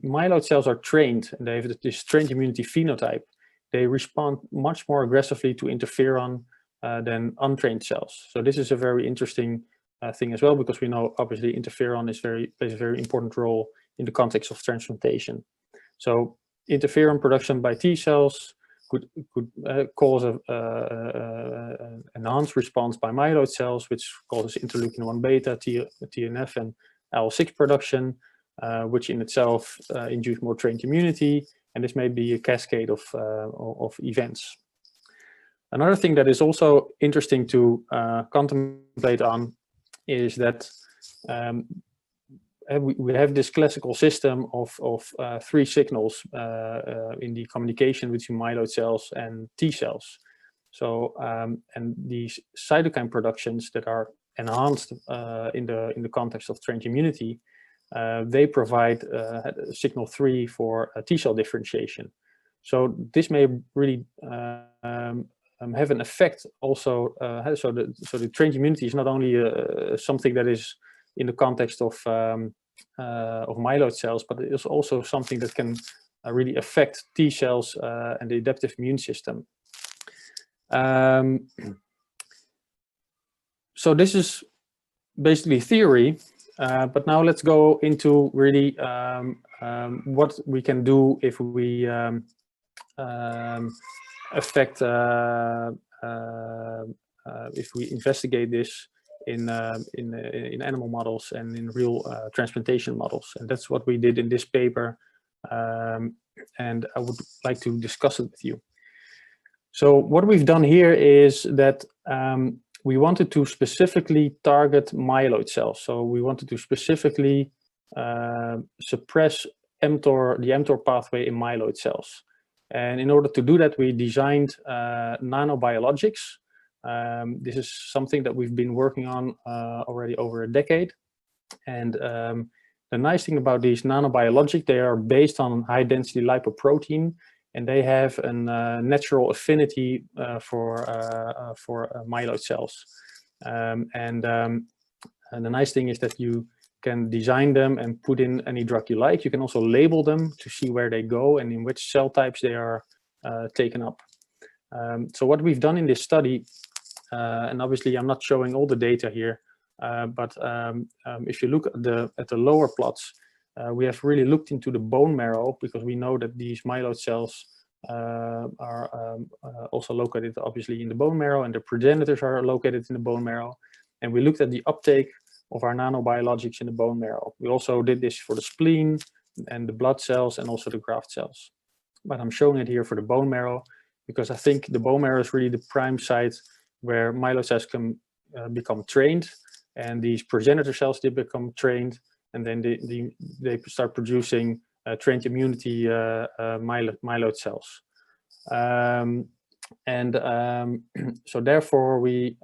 myeloid cells are trained and they have this strange immunity phenotype, they respond much more aggressively to interferon than untrained cells. So this is a very interesting thing as well, because we know obviously interferon plays a very important role in the context of transplantation. So interferon production by T cells could cause an enhanced response by myeloid cells, which causes interleukin-1 beta, TNF, and IL-6 production, which in itself induce more trained immunity, and this may be a cascade of events. Another thing that is also interesting to contemplate on is that we have this classical system of three signals in the communication between myeloid cells and T cells. So, and these cytokine productions that are enhanced in the context of strange immunity, they provide signal 3 for T cell differentiation. So this may really have an effect also. So the strange immunity is not only something that is in the context of myeloid cells, but it is also something that can really affect T cells and the adaptive immune system. So this is basically theory, but now let's go into really what we can do if we affect, if we investigate this in animal models and in real transplantation models. And that's what we did in this paper, and I would like to discuss it with you. So what we've done here is that we wanted to specifically target myeloid cells. So we wanted to specifically suppress the mTOR pathway in myeloid cells. And in order to do that, we designed nanobiologics. This is something that we've been working on already over a decade. And the nice thing about these nanobiologics, they are based on high density lipoprotein, and they have a natural affinity for myeloid cells. And the nice thing is that you can design them and put in any drug you like. You can also label them to see where they go and in which cell types they are taken up. So what we've done in this study, and obviously I'm not showing all the data here, but if you look at the lower plots, we have really looked into the bone marrow, because we know that these myeloid cells are also located obviously in the bone marrow, and the progenitors are located in the bone marrow. And we looked at the uptake of our nanobiologics in the bone marrow. We also did this for the spleen and the blood cells and also the graft cells. But I'm showing it here for the bone marrow because I think the bone marrow is really the prime site where myeloid cells can become trained, and these progenitor cells, they become trained, and then they start producing trained immunity myeloid cells. So therefore we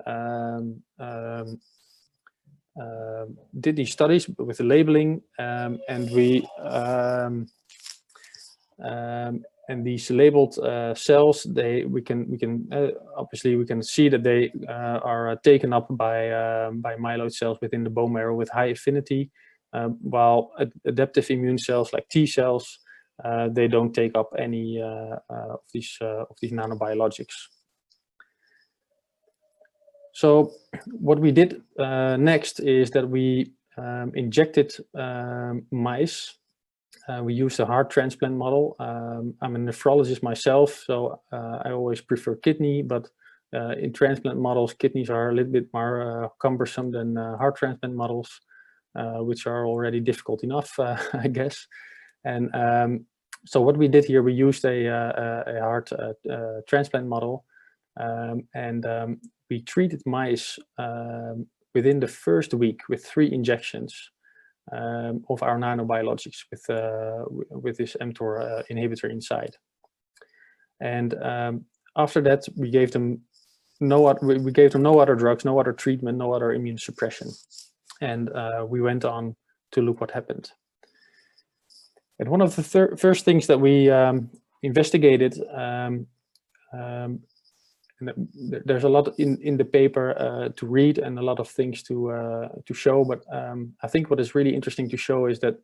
did these studies with the labeling, and we and these labeled cells, we can obviously we can see that they are taken up by myeloid cells within the bone marrow with high affinity, while adaptive immune cells like T cells, they don't take up any of these nanobiologics. So what we did next is that we injected mice. We used a heart transplant model. I'm a nephrologist myself, so I always prefer kidney, but in transplant models, kidneys are a little bit more cumbersome than heart transplant models, which are already difficult enough, I guess. And so what we did here, we used a heart transplant model, and we treated mice within the first week with 3 injections of our nanobiologics with this mTOR inhibitor inside. And after that, we gave them no other drugs, no other treatment, no other immune suppression, and we went on to look what happened. And one of the first things that we investigated, and there's a lot in the paper to read and a lot of things to show, but I think what is really interesting to show is that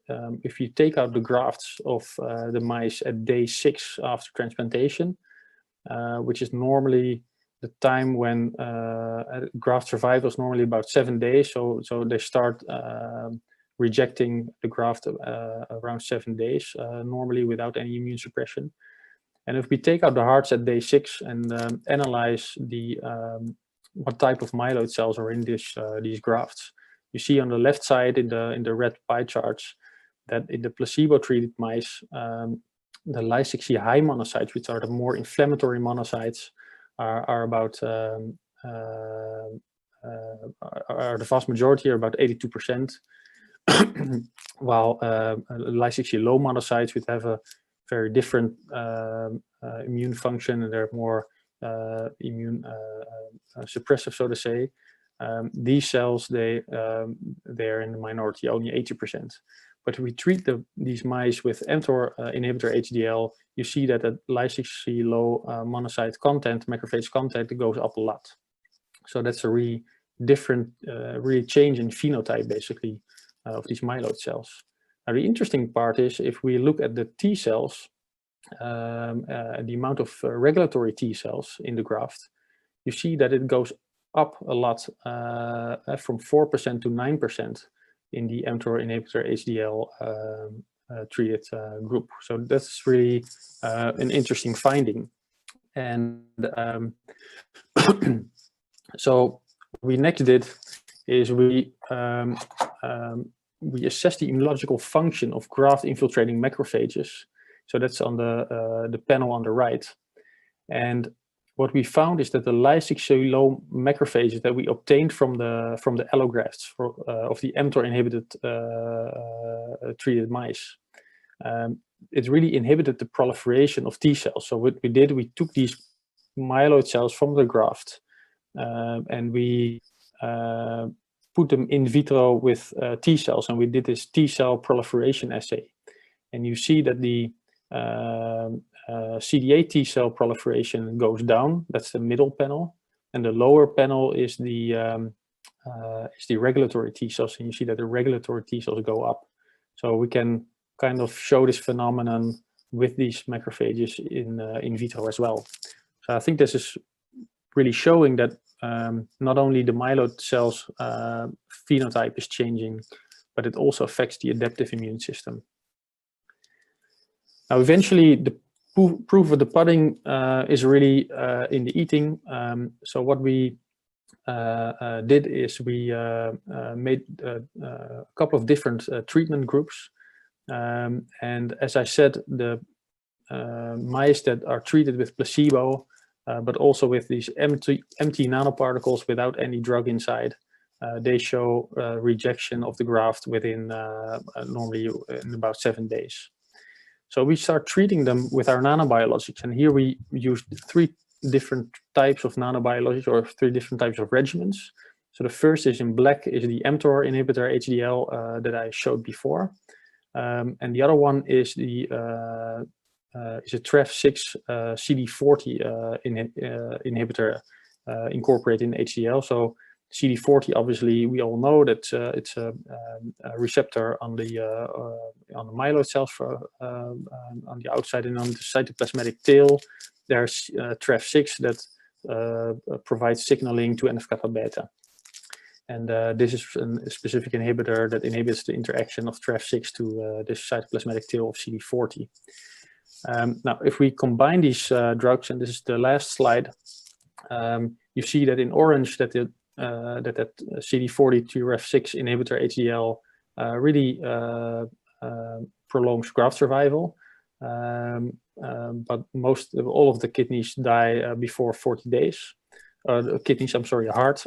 if you take out the grafts of the mice at day 6 after transplantation, which is normally the time when graft survival is normally about 7 days, so they start rejecting the graft around 7 days, normally without any immune suppression. And if we take out the hearts at day 6 and analyze the what type of myeloid cells are in these grafts, you see on the left side in the red pie charts that in the placebo-treated mice, the Ly6E high monocytes, which are the more inflammatory monocytes, are about are the vast majority, are about 82%, while Ly6E low monocytes, which have a very different immune function, and they're more immune suppressive, so to say. These cells, they're in the minority, only 80%. But if we treat these mice with mTOR inhibitor HDL, you see that the Ly6E low monocyte content, macrophage content, goes up a lot. So that's a really different, really change in phenotype, basically, of these myeloid cells. Now, the interesting part is if we look at the T cells, the amount of regulatory T cells in the graft, you see that it goes up a lot, from 4% to 9% in the mTOR inhibitor HDL treated group. So that's really an interesting finding. And so what we next did is we assessed the immunological function of graft infiltrating macrophages. So that's on the panel on the right. And what we found is that the Ly6E low macrophages that we obtained from the allografts of the mTOR inhibited treated mice, it really inhibited the proliferation of T cells. So what we did, we took these myeloid cells from the graft and we put them in vitro with T cells, and we did this T cell proliferation assay. And you see that the CD8 T cell proliferation goes down. That's the middle panel, and the lower panel is the regulatory T cells, and you see that the regulatory T cells go up. So we can kind of show this phenomenon with these macrophages in vitro as well. So I think this is really showing that not only the myeloid cells phenotype is changing, but it also affects the adaptive immune system. Now, eventually, the proof of the pudding is really in the eating. So what we did is we made a couple of different treatment groups. And as I said, the mice that are treated with placebo, but also with these empty nanoparticles without any drug inside, they show rejection of the graft within normally in about 7 days. So we start treating them with our nanobiologics, and here we used 3 different types of nanobiologics, or 3 different types of regimens. So the first is in black, is the mTOR inhibitor HDL that I showed before, and the other one is the is a TREF6 CD40 inhibitor incorporated in HDL. So CD40, obviously, we all know that it's a receptor on the myeloid cells on the outside, and on the cytoplasmatic tail, there's TREF6 that provides signaling to NF-kappa beta. And this is a specific inhibitor that inhibits the interaction of TREF6 to this cytoplasmatic tail of CD40. Now, if we combine these drugs, and this is the last slide, you see that in orange that that CD40 TREF6 inhibitor HDL really prolongs graft survival, but all of the kidneys die before 40 days. Kidneys, I'm sorry, heart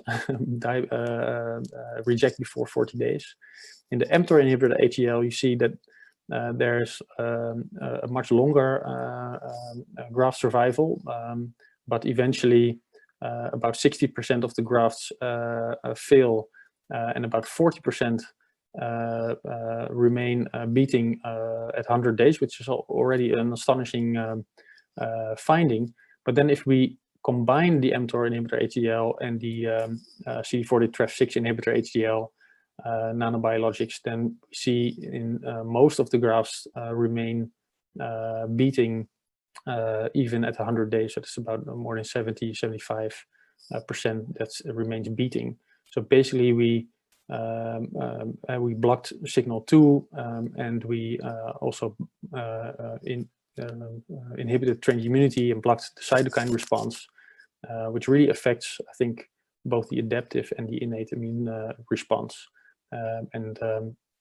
reject before 40 days. In the mTOR inhibitor HDL, you see that there's a much longer graft survival, but eventually about 60% of the grafts fail, and about 40% remain beating at 100 days, which is already an astonishing finding. But then if we combine the mTOR inhibitor HDL and the CD40 TREF6 inhibitor HDL nanobiologics, then we see in most of the grafts remain beating even at 100 days. So it's about more than 70-75% that remains beating. So basically we blocked signal 2, and we also inhibited transimmunity and blocked the cytokine response, which really affects, I think, both the adaptive and the innate immune response, and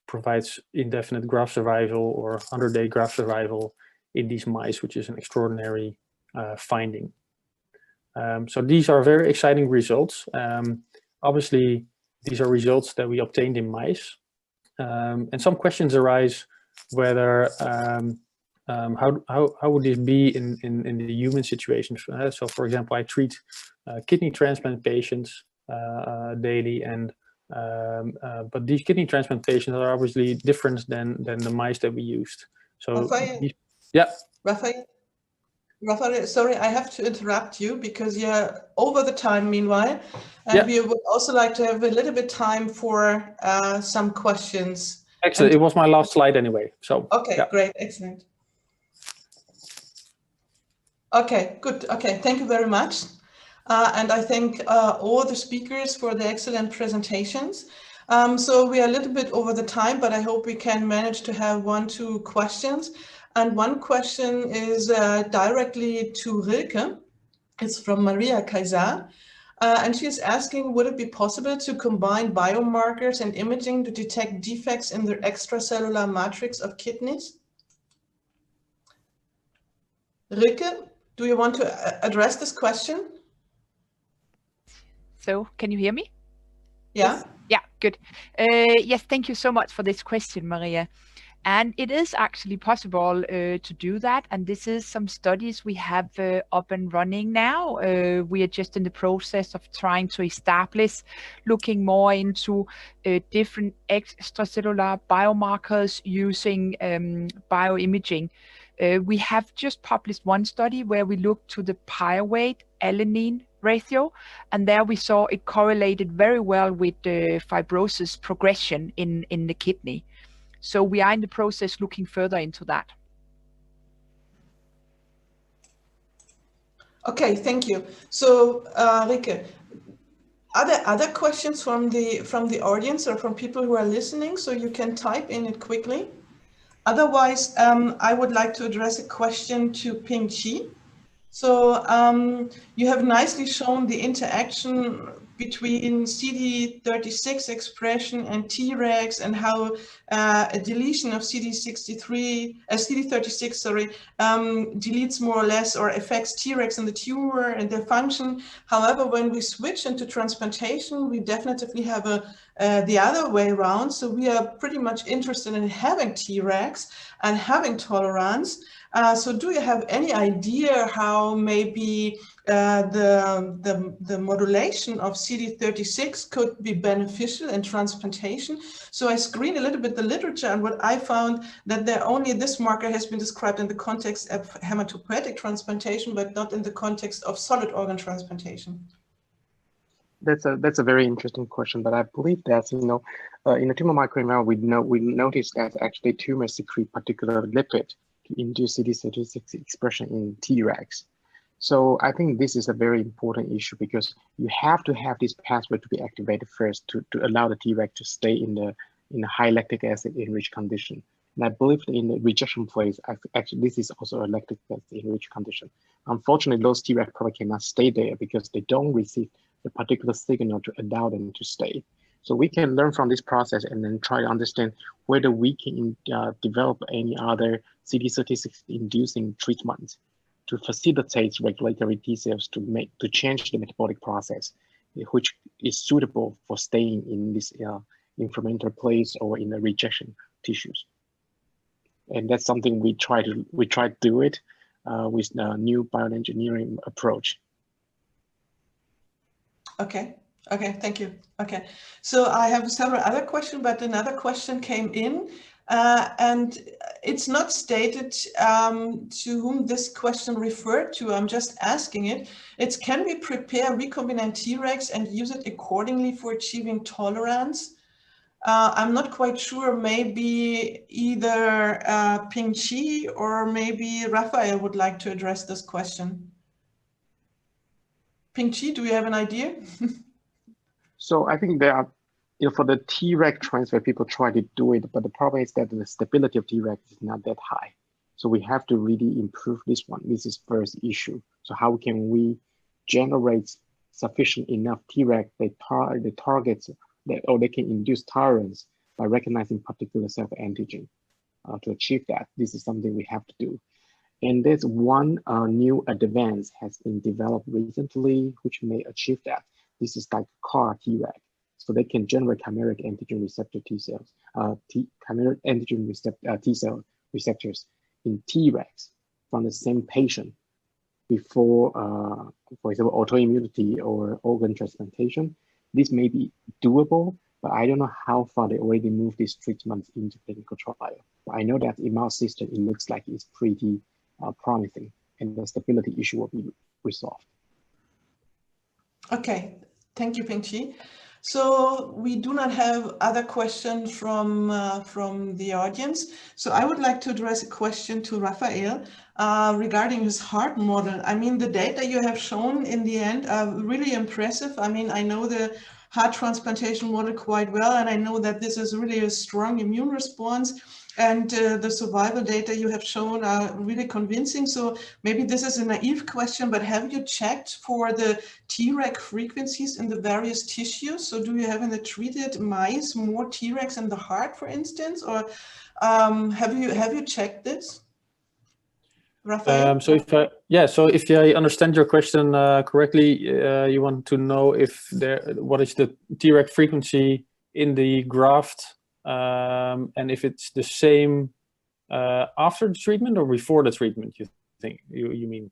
provides indefinite graft survival or 100-day graft survival in these mice, which is an extraordinary finding. So these are very exciting results. Obviously, these are results that we obtained in mice, and some questions arise whether how would this be in the human situation? So, for example, I treat kidney transplant patients daily, and but these kidney transplant patients are obviously different than the mice that we used. So, Raphael, yeah. Raphael, sorry, I have to interrupt you because you're over the time meanwhile, and we would also like to have a little bit time for some questions. Excellent. It was my last slide anyway. So okay, great, excellent. Okay, good. Okay, thank you very much. And I thank all the speakers for the excellent presentations. So we are a little bit over the time, but I hope we can manage to have 1-2 questions. And one question is directly to Rilke. It's from Maria Kaiser. And she is asking, would it be possible to combine biomarkers and imaging to detect defects in the extracellular matrix of kidneys? Rilke, do you want to address this question? So, can you hear me? Yeah. Yeah, good. Yes, thank you so much for this question, Maria. And it is actually possible to do that. And this is some studies we have up and running now. We are just in the process of trying to establish, looking more into different extracellular biomarkers using bioimaging. We have just published one study where we looked to the pyruvate alanine ratio, and there we saw it correlated very well with the fibrosis progression in the kidney. So we are in the process looking further into that. Okay, thank you. So, Rilke, are there other questions from the audience or from people who are listening? So you can type in it quickly. Otherwise, I would like to address a question to Ping Chi. So you have nicely shown the interaction between CD36 expression and Tregs, and how a deletion of CD36, sorry, deletes more or less or affects Tregs in the tumor and their function. However, when we switch into transplantation, we definitely have the other way around. So we are pretty much interested in having Tregs and having tolerance. So do you have any idea how maybe the modulation of CD36 could be beneficial in transplantation? So I screened a little bit the literature, and what I found that this marker has been described in the context of hematopoietic transplantation, but not in the context of solid organ transplantation. That's a very interesting question, but I believe that in the tumor microenvironment we noticed that actually tumors secrete particular lipid to induce CD36 expression in Tregs. So I think this is a very important issue because you have to have this pathway to be activated first to allow the Treg to stay in a high lactic acid enriched condition. And I believe in the rejection phase, actually this is also a lactic acid enriched condition. Unfortunately, those Treg probably cannot stay there because they don't receive the particular signal to allow them to stay. So we can learn from this process and then try to understand whether we can develop any other CD36 inducing treatment to facilitate regulatory T cells to change the metabolic process, which is suitable for staying in this inflammatory place or in the rejection tissues. And that's something we try to do it with the new bioengineering approach. Okay. Okay, thank you. Okay, so I have several other questions, but another question came in, and it's not stated to whom this question referred to. I'm just asking it. It's, can we prepare recombinant Tregs and use it accordingly for achieving tolerance? I'm not quite sure. Maybe either Ping-Chi or maybe Raphael would like to address this question. Ping-Chi, do you have an idea? So I think there are, for the Treg transfer, people try to do it, but the problem is that the stability of Treg is not that high. So we have to really improve this one. This is first issue. So how can we generate sufficient enough Treg that targets that, or they can induce tolerance by recognizing particular self-antigen to achieve that. This is something we have to do. And there's one new advance has been developed recently, which may achieve that. This is like CAR Treg. So they can generate chimeric antigen receptor T cells, chimeric antigen receptor T cell receptors in Tregs from the same patient before, for example, autoimmunity or organ transplantation. This may be doable, but I don't know how far they already moved these treatments into clinical trial. But I know that in mouse system, it looks like it's pretty promising, and the stability issue will be resolved. Okay, thank you, Ping-Chi. So we do not have other questions from the audience. So I would like to address a question to Raphael regarding his heart model. I mean, the data you have shown in the end are really impressive. I mean, I know the heart transplantation model quite well, and I know that this is really a strong immune response. And the survival data you have shown are really convincing. So maybe this is a naive question, but have you checked for the Treg frequencies in the various tissues? So do you have in the treated mice more Tregs in the heart, for instance, or have you checked this, Raphael? So if I understand your question correctly, you want to know if what is the Treg frequency in the graft, and if it's the same after the treatment or before the treatment. You mean?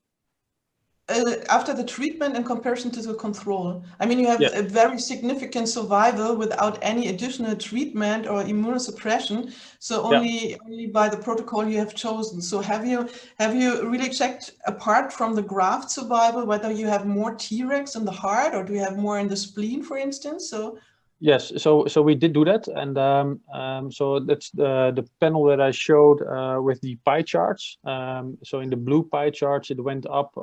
After the treatment in comparison to the control. I mean, you have a very significant survival without any additional treatment or immunosuppression. So only by the protocol you have chosen. So have you really checked, apart from the graft survival, whether you have more Tregs in the heart or do you have more in the spleen, for instance? So yes, so we did do that, and so that's the panel that I showed with the pie charts. So in the blue pie charts, it went up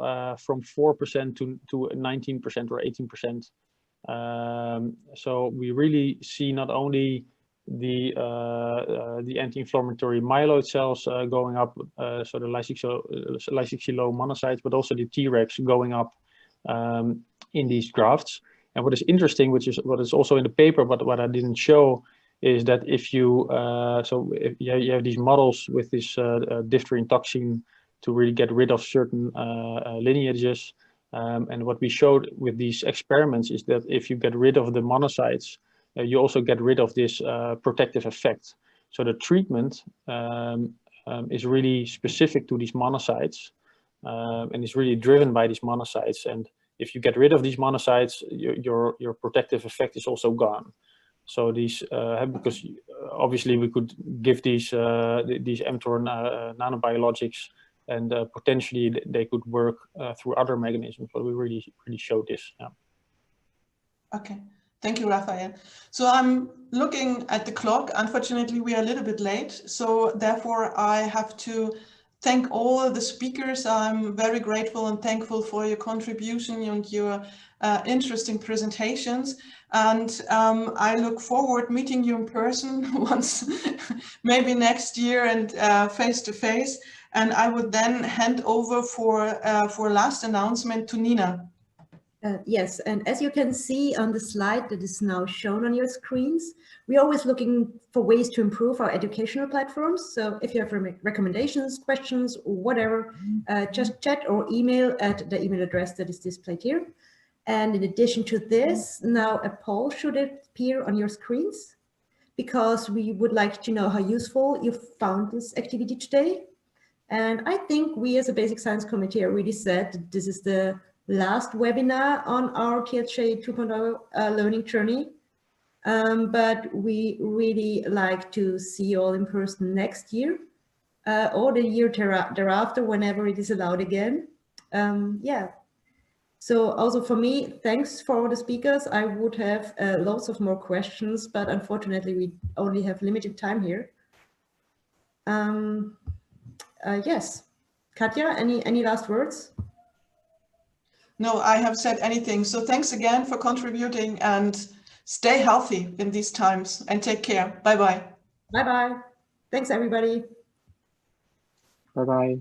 from 4% to 19% or 18%. So we really see not only the anti-inflammatory myeloid cells going up, so the Lysically low monocytes, but also the Tregs going up in these grafts. And what is interesting, which is what is also in the paper, but what I didn't show, is that if you if you have these models with this diphtherin toxin to really get rid of certain lineages, and what we showed with these experiments is that if you get rid of the monocytes, you also get rid of this protective effect. So the treatment is really specific to these monocytes, and is really driven by these monocytes. And if you get rid of these monocytes, your protective effect is also gone. So these, because obviously we could give these mTOR nanobiologics, and potentially they could work through other mechanisms, but we really showed this. Yeah. Okay, thank you, Raphael. So I'm looking at the clock. Unfortunately, we are a little bit late, so therefore I have to thank all the speakers. I'm very grateful and thankful for your contribution and your interesting presentations. And I look forward meeting you in person once, maybe next year, and face to face. And I would then hand over for last announcement to Nina. Yes, and as you can see on the slide that is now shown on your screens, we're always looking for ways to improve our educational platforms. So if you have recommendations, questions, or whatever, just chat or email at the email address that is displayed here. And in addition to this, now a poll should appear on your screens, because we would like to know how useful you found this activity today. And I think we as a Basic Science Committee are really sad that this is the last webinar on our TLJ 2.0 learning journey. But we really like to see you all in person next year or the year thereafter, whenever it is allowed again. Yeah. So also for me, thanks for all the speakers. I would have lots of more questions, but unfortunately we only have limited time here. Yes. Katja, any last words? No, I have said anything. So thanks again for contributing, and stay healthy in these times, and take care. Bye-bye. Bye-bye. Thanks, everybody. Bye-bye.